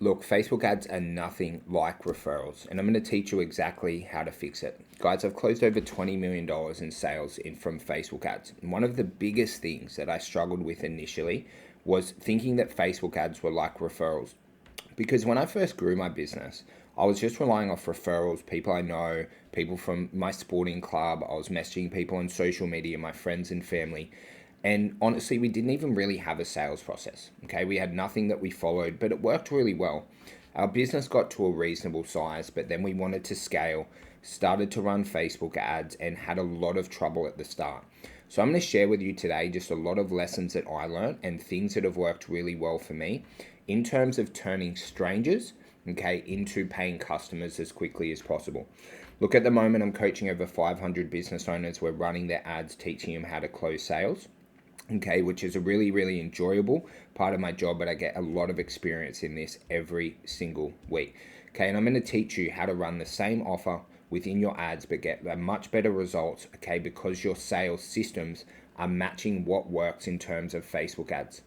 Look, Facebook ads are nothing like referrals, and I'm going to teach you exactly how to fix it. Guys, I've closed over $20 million in sales from Facebook ads. And one of the biggest things that I struggled with initially was thinking that Facebook ads were like referrals. Because when I first grew my business, I was just relying off referrals, people I know, people from my sporting club. I was messaging people on social media, my friends and family. And honestly, we didn't even really have a sales process. Okay, we had nothing that we followed, but it worked really well. Our business got to a reasonable size, but then we wanted to scale, started to run Facebook ads, and had a lot of trouble at the start. So I'm going to share with you today just a lot of lessons that I learned and things that have worked really well for me in terms of turning strangers, okay, into paying customers as quickly as possible. Look, at the moment, I'm coaching over 500 business owners. We're running their ads, teaching them how to close sales. Okay, which is a really, really enjoyable part of my job, but I get a lot of experience in this every single week. Okay, and I'm going to teach you how to run the same offer within your ads, but get a much better results, okay, because your sales systems are matching what works in terms of Facebook ads.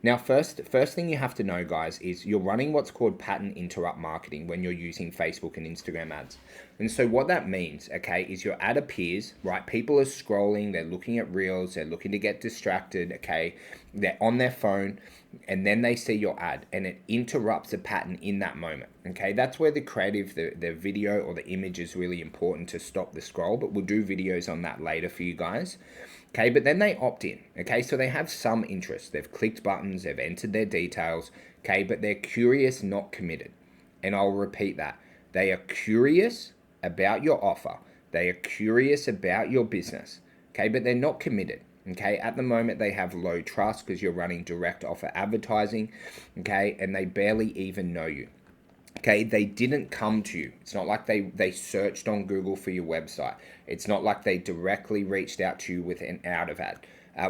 Now, first thing you have to know, guys, is you're running what's called pattern interrupt marketing when you're using Facebook and Instagram ads. And so what that means, okay, is your ad appears, right? People are scrolling, they're looking at reels, they're looking to get distracted, okay? They're on their phone, and then they see your ad, and it interrupts a pattern in that moment, okay? That's where the creative, the video or the image is really important to stop the scroll, but we'll do videos on that later for you guys. Okay, but then they opt in, okay? So they have some interest. They've clicked buttons, they've entered their details, okay? But they're curious, not committed. And I'll repeat that. They are curious about your offer. They are curious about your business, okay? But they're not committed, okay? At the moment, they have low trust because you're running direct offer advertising, okay? And they barely even know you. Okay, they didn't come to you. It's not like they searched on Google for your website. It's not like they directly reached out to you with an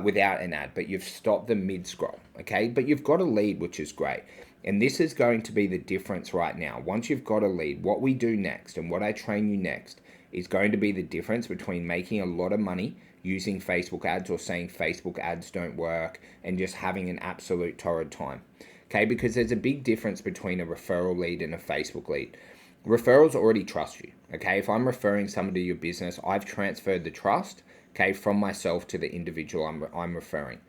without an ad, but you've stopped them mid-scroll, okay? But you've got a lead, which is great. And this is going to be the difference right now. Once you've got a lead, what we do next and what I train you next is going to be the difference between making a lot of money using Facebook ads or saying Facebook ads don't work and just having an absolute torrid time. Okay, because there's a big difference between a referral lead and a Facebook lead. Referrals already trust you. Okay, if I'm referring somebody to your business, I've transferred the trust, okay, from myself to the individual I'm referring.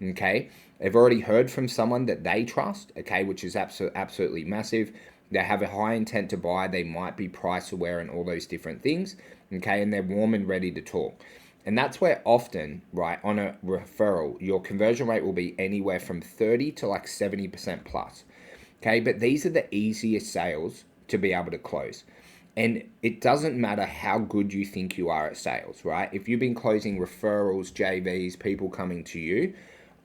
Okay, they've already heard from someone that they trust, okay, which is absolutely massive. They have a high intent to buy. They might be price aware and all those different things, okay, and they're warm and ready to talk. And that's where often, right, on a referral, your conversion rate will be anywhere from 30 to like 70% plus. Okay, but these are the easiest sales to be able to close. And it doesn't matter how good you think you are at sales, right? If you've been closing referrals, JVs, people coming to you,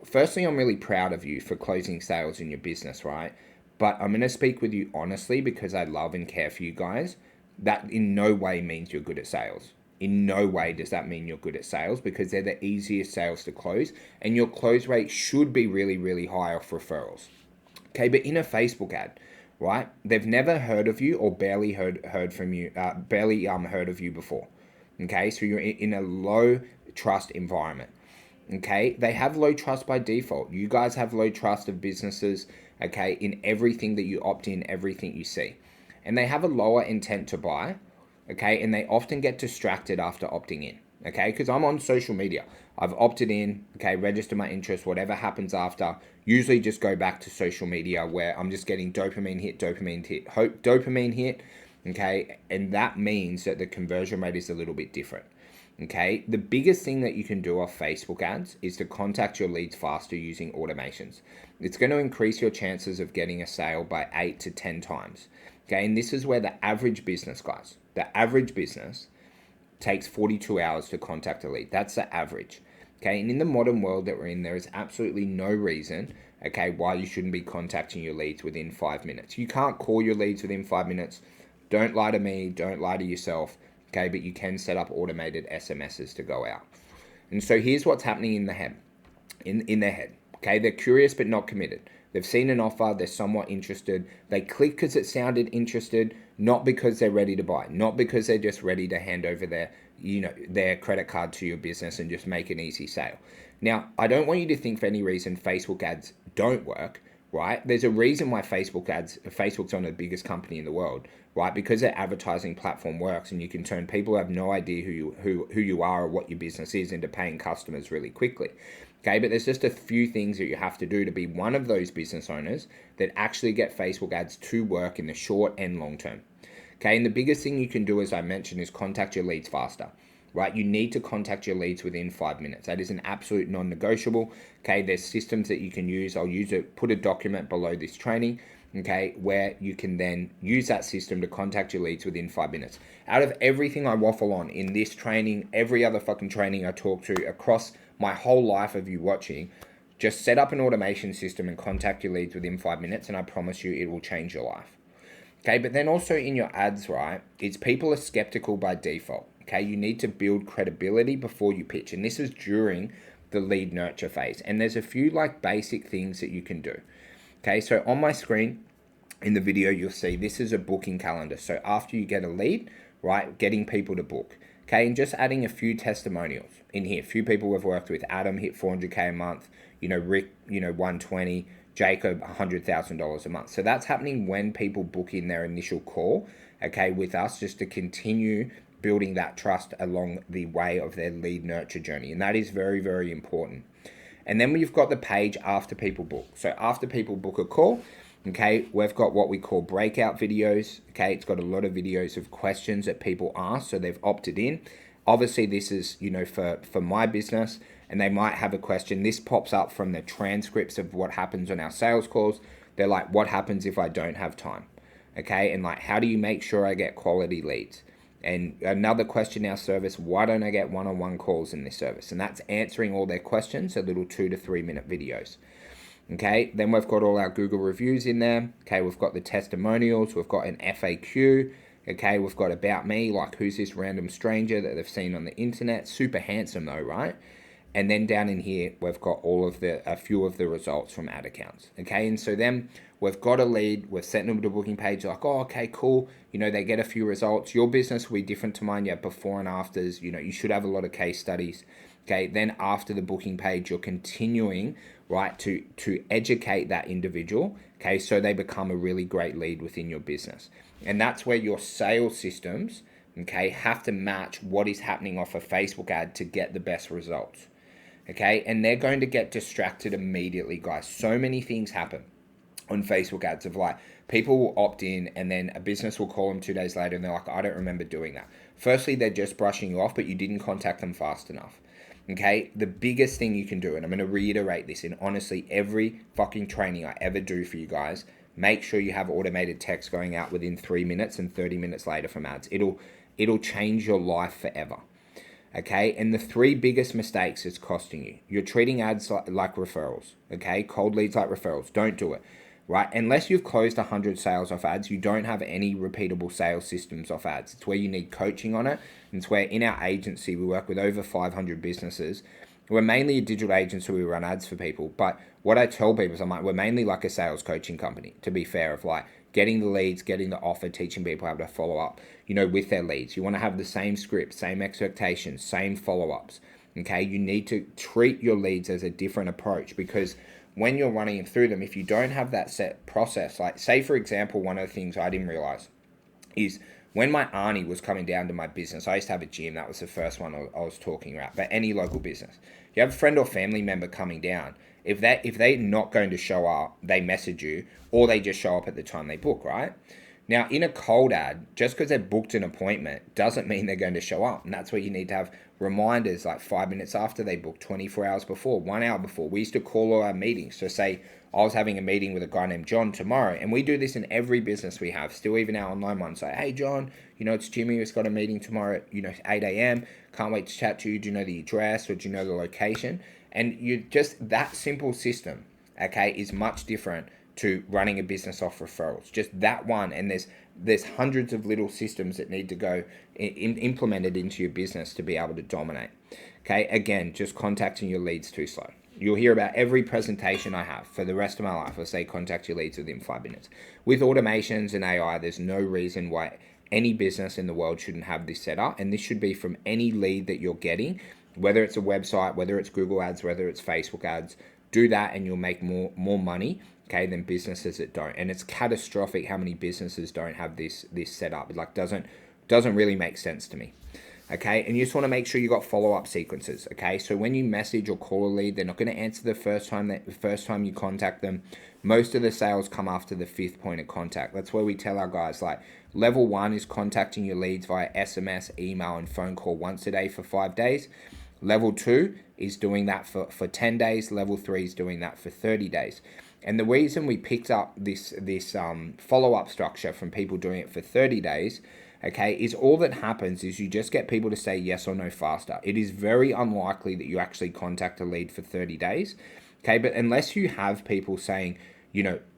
firstly, I'm really proud of you for closing sales in your business, right? But I'm going to speak with you honestly because I love and care for you guys. That in no way means you're good at sales. In no way does that mean you're good at sales because they're the easiest sales to close and your close rate should be really, really high off referrals. Okay, but in a Facebook ad, right, they've never heard of you or barely heard from you, barely heard of you before. Okay, so you're in a low trust environment. Okay, they have low trust by default. You guys have low trust of businesses, okay, in everything that you opt in, everything you see. And they have a lower intent to buy, okay, and they often get distracted after opting in, okay, because I'm on social media. I've opted in, okay, register my interest, whatever happens after, usually just go back to social media where I'm just getting dopamine hit, okay, and that means that the conversion rate is a little bit different. Okay, the biggest thing that you can do off Facebook ads is to contact your leads faster using automations. It's going to increase your chances of getting a sale by 8 to 10 times. Okay, and this is where the average business, guys, the average business takes 42 hours to contact a lead. That's the average. Okay, and in the modern world that we're in, there is absolutely no reason, okay, why you shouldn't be contacting your leads within 5 minutes. You can't call your leads within 5 minutes. Don't lie to me, don't lie to yourself. Okay, but you can set up automated SMSs to go out. And so here's what's happening in the head, in their head. Okay, they're curious but not committed. They've seen an offer, they're somewhat interested. They click because it sounded interested, not because they're ready to buy, not because they're just ready to hand over their credit card to your business and just make an easy sale. Now, I don't want you to think for any reason Facebook ads don't work. right? There's a reason why Facebook's one of the biggest company in the world, right? Because their advertising platform works, and you can turn people who have no idea who you are or what your business is into paying customers really quickly. Okay, but there's just a few things that you have to do to be one of those business owners that actually get Facebook ads to work in the short and long term. Okay, and the biggest thing you can do, as I mentioned, is contact your leads faster, right? You need to contact your leads within 5 minutes. That is an absolute non-negotiable. Okay, there's systems that you can use. I'll use it, put a document below this training, okay, where you can then use that system to contact your leads within 5 minutes. Out of everything I waffle on in this training, every other fucking training I talk to across my whole life of you watching, just set up an automation system and contact your leads within 5 minutes, and I promise you it will change your life. Okay, but then also in your ads, right, it's people are skeptical by default. Okay, you need to build credibility before you pitch, and this is during the lead nurture phase. And there's a few like basic things that you can do. Okay, so on my screen in the video, you'll see this is a booking calendar. So after you get a lead, right, getting people to book. Okay, and just adding a few testimonials in here. A few people we've worked with. Adam hit 400K a month. Rick, 120. Jacob, $100,000 a month. So that's happening when people book in their initial call, okay, with us, just to continue building that trust along the way of their lead nurture journey. And that is very, very important. And then we've got the page after people book. So after people book a call, okay, we've got what we call breakout videos. Okay, it's got a lot of videos of questions that people ask, so they've opted in. Obviously, this is, for my business, and they might have a question. This pops up from the transcripts of what happens on our sales calls. They're like, what happens if I don't have time? Okay, and like, how do you make sure I get quality leads? And another question in our service, why don't I get one-on-one calls in this service? And that's answering all their questions, so little 2 to 3 minute videos. Okay, then we've got all our Google reviews in there. Okay, we've got the testimonials, we've got an FAQ. Okay, we've got about me, like who's this random stranger that they've seen on the internet. Super handsome though, right? And then down in here, we've got a few of the results from ad accounts. Okay, and so then we've got a lead, we've sent them to a booking page, like, oh, okay, cool. They get a few results. Your business will be different to mine. You have before and afters. You should have a lot of case studies. Okay, then after the booking page, you're continuing, right, to educate that individual, okay, so they become a really great lead within your business. And that's where your sales systems, okay, have to match what is happening off a Facebook ad to get the best results. Okay, and they're going to get distracted immediately, guys. So many things happen on Facebook ads of like, people will opt in and then a business will call them 2 days later and they're like, I don't remember doing that. Firstly, they're just brushing you off, but you didn't contact them fast enough. Okay, the biggest thing you can do, and I'm going to reiterate this in honestly every fucking training I ever do for you guys, make sure you have automated text going out within 3 minutes and 30 minutes later from ads. It'll change your life forever. Okay, and the 3 biggest mistakes it's costing you. You're treating ads like referrals. Okay, cold leads like referrals. Don't do it. Right, unless you've closed 100 sales off ads, you don't have any repeatable sales systems off ads. It's where you need coaching on it. And it's where in our agency, we work with over 500 businesses. We're mainly a digital agency, so we run ads for people. But what I tell people is I'm like, we're mainly like a sales coaching company, to be fair, of like getting the leads, getting the offer, teaching people how to follow up, with their leads. You want to have the same script, same expectations, same follow-ups. Okay, you need to treat your leads as a different approach, because when you're running through them, if you don't have that set process, like say for example, one of the things I didn't realize is when my auntie was coming down to my business, I used to have a gym. That was the first one I was talking about. But any local business, you have a friend or family member coming down. If they're not going to show up, they message you, or they just show up at the time they book, right? Now, in a cold ad, just because they've booked an appointment doesn't mean they're going to show up. And that's where you need to have reminders like 5 minutes after they book, 24 hours before, 1 hour before. We used to call all our meetings. So say I was having a meeting with a guy named John tomorrow, and we do this in every business we have, still even our online one. Say, hey, John, it's Jimmy. We've got a meeting tomorrow at, 8 a.m. Can't wait to chat to you. Do you know the address or do you know the location? And that simple system, okay, is much different to running a business off referrals. Just that one, and there's hundreds of little systems that need to go implemented into your business to be able to dominate. Okay, again, just contacting your leads too slow. You'll hear about every presentation I have for the rest of my life. I say contact your leads within 5 minutes. With automations and AI, there's no reason why any business in the world shouldn't have this set up, and this should be from any lead that you're getting, whether it's a website, whether it's Google ads, whether it's Facebook ads. Do that and you'll make more money okay, than businesses that don't. And it's catastrophic how many businesses don't have this set up. It like doesn't really make sense to me. Okay, and you just want to make sure you got follow-up sequences. Okay, so when you message or call a lead, they're not going to answer the first time you contact them. Most of the sales come after the 5th point of contact. That's where we tell our guys, like, level 1 is contacting your leads via SMS, email, and phone call once a day for 5 days. Level 2 is doing that for 10 days. Level 3 is doing that for 30 days. And the reason we picked up this follow-up structure from people doing it for 30 days, okay, is all that happens is you just get people to say yes or no faster. It is very unlikely that you actually contact a lead for 30 days, okay? But unless you have people saying,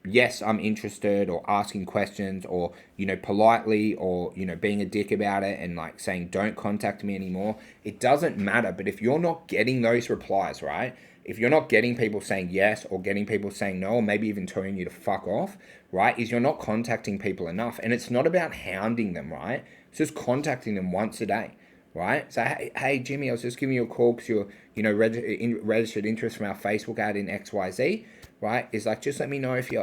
yes, I'm interested, or asking questions, or, politely, or, being a dick about it and like saying, don't contact me anymore, it doesn't matter. But if you're not getting those replies, right? If you're not getting people saying yes, or getting people saying no, or maybe even telling you to fuck off, right, is you're not contacting people enough. And it's not about hounding them, right? It's just contacting them once a day, right? So, hey Jimmy, I was just giving you a call because you're, registered interest from our Facebook ad in XYZ, right? Is like, just let me know if you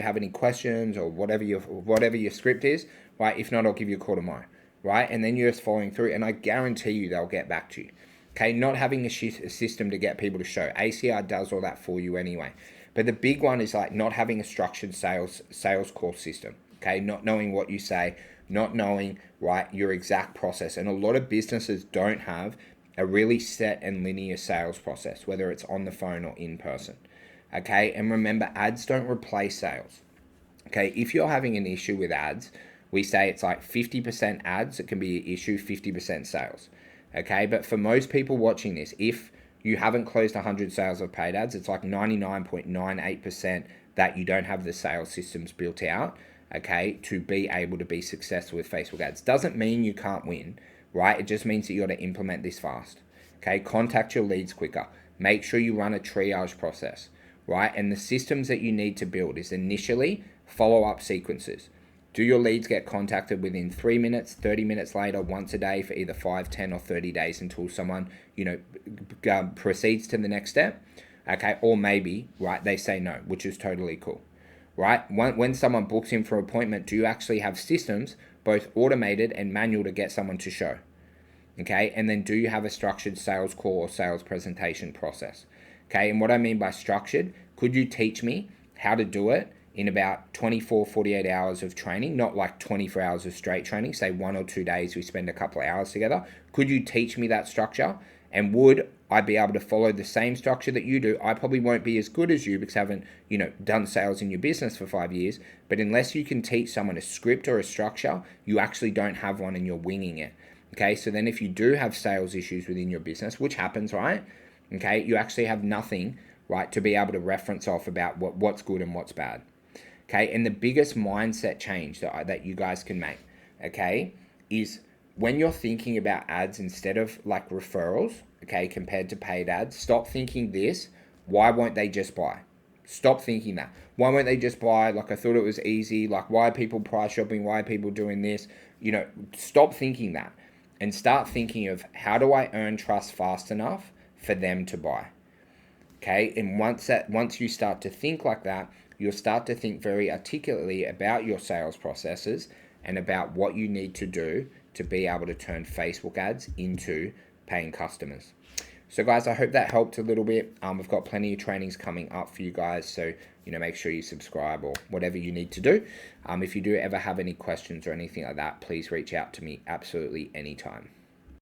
have any questions, or whatever your script is, right? If not, I'll give you a call tomorrow, right? And then you're just following through, and I guarantee you they'll get back to you. Okay, not having a system to get people to show. ACR does all that for you anyway. But the big one is like not having a structured sales call system. Okay, not knowing what you say, not knowing, right, your exact process. And a lot of businesses don't have a really set and linear sales process, whether it's on the phone or in person. Okay, and remember, ads don't replace sales. Okay, if you're having an issue with ads, we say it's like 50% ads, it can be an issue, 50% sales. Okay, but for most people watching this, if you haven't closed 100 sales of paid ads, it's like 99.98% that you don't have the sales systems built out, okay, to be able to be successful with Facebook ads. Doesn't mean you can't win, right? It just means that you got to implement this fast. Okay, contact your leads quicker. Make sure you run a triage process, right? And the systems that you need to build is initially follow-up sequences. Do your leads get contacted within 3 minutes, 30 minutes later, once a day for either 5, 10, or 30 days until someone, proceeds to the next step? Okay, or maybe, right, they say no, which is totally cool, right? When someone books in for an appointment, do you actually have systems, both automated and manual, to get someone to show? Okay, and then do you have a structured sales call or sales presentation process? Okay, and what I mean by structured, could you teach me how to do it in about 24, 48 hours of training, not like 24 hours of straight training, say 1 or 2 days, we spend a couple of hours together. Could you teach me that structure? And would I be able to follow the same structure that you do? I probably won't be as good as you because I haven't, done sales in your business for 5 years. But unless you can teach someone a script or a structure, you actually don't have one and you're winging it. Okay, so then if you do have sales issues within your business, which happens, right? Okay, you actually have nothing, right, to be able to reference off about what's good and what's bad. Okay, and the biggest mindset change that you guys can make, okay, is when you're thinking about ads instead of like referrals, okay, compared to paid ads, stop thinking this, why won't they just buy? Stop thinking that. Why won't they just buy? Like, I thought it was easy. Like, why are people price shopping? Why are people doing this? Stop thinking that and start thinking of, how do I earn trust fast enough for them to buy? Okay, and once you start to think like that, you'll start to think very articulately about your sales processes and about what you need to do to be able to turn Facebook ads into paying customers. So guys, I hope that helped a little bit. We've got plenty of trainings coming up for you guys, so make sure you subscribe or whatever you need to do. If you do ever have any questions or anything like that, please reach out to me absolutely anytime.